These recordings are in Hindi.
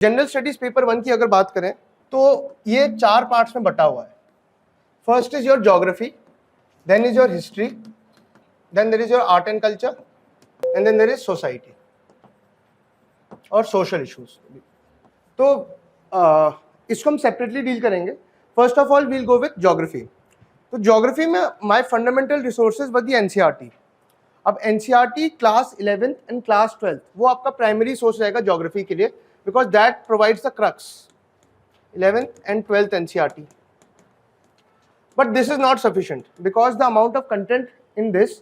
जनरल स्टडीज पेपर 1 की अगर बात करें तो ये 4 पार्ट्स में बटा हुआ है। First is your geography, then is your history, then there is your art and culture, and then there is society और सोशल इश्यूज। तो इसको हम सेपरेटली डील करेंगे। First of all we'll go with geography. तो ज्योग्राफी में my fundamental resources were the NCERT. अब NCERT class 11th and class 12th वो आपका प्राइमरी सोर्स रहेगा ज्योग्राफी के लिए, because that provides the crux, 11th and 12th NCERT. But this is not sufficient because the amount of content in this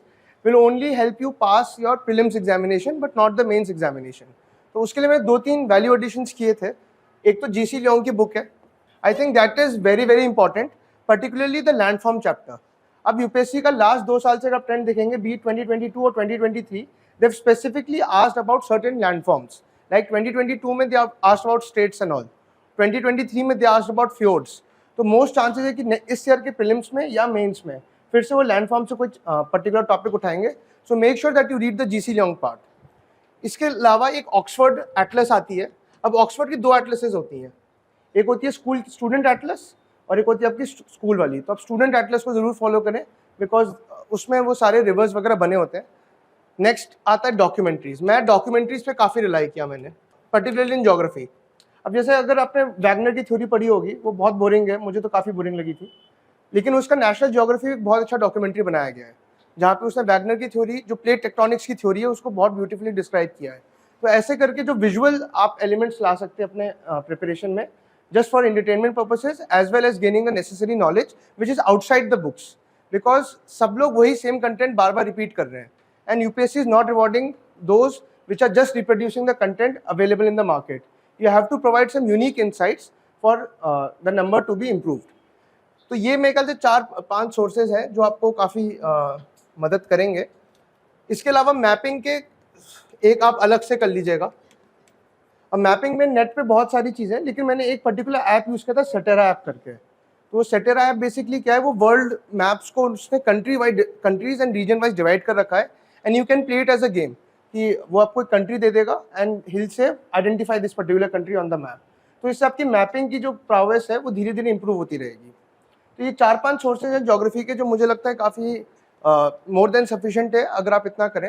will only help you pass your prelims examination but not the mains examination. तो उसके लिए मैंने 2-3 वैल्यू एडिशंस किए थे। एक तो जीसी लियोंग की बुक है, I think that is very very important, particularly the landform chapter. अब यूपीएससी का लास्ट 2 साल से अगर ट्रेंड देखेंगे, बी 2022 और 2023, they've specifically asked about certain landforms. Like 2022 में they asked about states and all. 2023 में they asked about fjords. तो मोस्ट चांसेस है कि इस ईयर के प्रीलिम्स में या मेंस में फिर से वो लैंडफॉर्म से कोई पर्टिकुलर टॉपिक उठाएंगे। So make sure that you read the GC Leong part. इसके अलावा एक ऑक्सफोर्ड एटलस आती है। अब ऑक्सफोर्ड की 2 एटलसेस होती हैं, एक होती है स्कूल स्टूडेंट एटलस और एक होती है आपकी स्कूल वाली। तो आप स्टूडेंट एटलस को जरूर फॉलो करें बिकॉज उसमें वो सारे रिवर्स वगैरह बने होते हैं। नेक्स्ट आता है डॉक्यूमेंट्रीज। मैं डॉक्यूमेंट्रीज पे काफ़ी रिलाई किया मैंने, पर्टिकुलरली इन ज्योग्राफी। अब जैसे अगर आपने वैगनर की थ्योरी पढ़ी होगी, वो बहुत बोरिंग है, मुझे तो काफ़ी बोरिंग लगी थी, लेकिन उसका नेशनल ज्योग्राफी बहुत अच्छा डॉक्यूमेंट्री बनाया गया है, जहाँ पे उसने वैगनर की थ्योरी, जो प्लेट टेक्टोनिक्स की थ्योरी है, उसको बहुत ब्यूटीफुली डिस्क्राइब किया है। तो ऐसे करके जो विजुअल आप एलिमेंट्स ला सकते हैं अपने प्रिपरेशन में, just for entertainment purposes as well as gaining the necessary knowledge which is outside the books, because सब लोग वही same content बार बार repeat कर रहे हैं and UPSC is not rewarding those which are just reproducing the content available in the market. You have to provide some unique insights for the number to be improved. तो ये मेरे ख्याल से 4-5 सोर्सेज हैं जो आपको काफ़ी मदद करेंगे। इसके अलावा मैपिंग के एक आप अलग से कर लीजिएगा। अब मैपिंग में नेट पे बहुत सारी चीज़ें, लेकिन मैंने एक पर्टिकुलर ऐप यूज़ किया था, सेटेरा ऐप करके। तो वो सेटेरा ऐप बेसिकली क्या है, वो वर्ल्ड मैप्स को उसने countries and region wise divide कर रखा है and you can play it as a game, कि वो आपको एक कंट्री दे देगा एंड हिल से identify this particular country on the map. तो इससे आपकी मैपिंग की जो प्रोग्रेस है वो धीरे धीरे इंप्रूव होती रहेगी। तो ये 4-5 सोर्सेज हैं ज्योग्राफी के जो मुझे लगता है काफ़ी मोर देन सफिशिएंट है अगर आप इतना करें।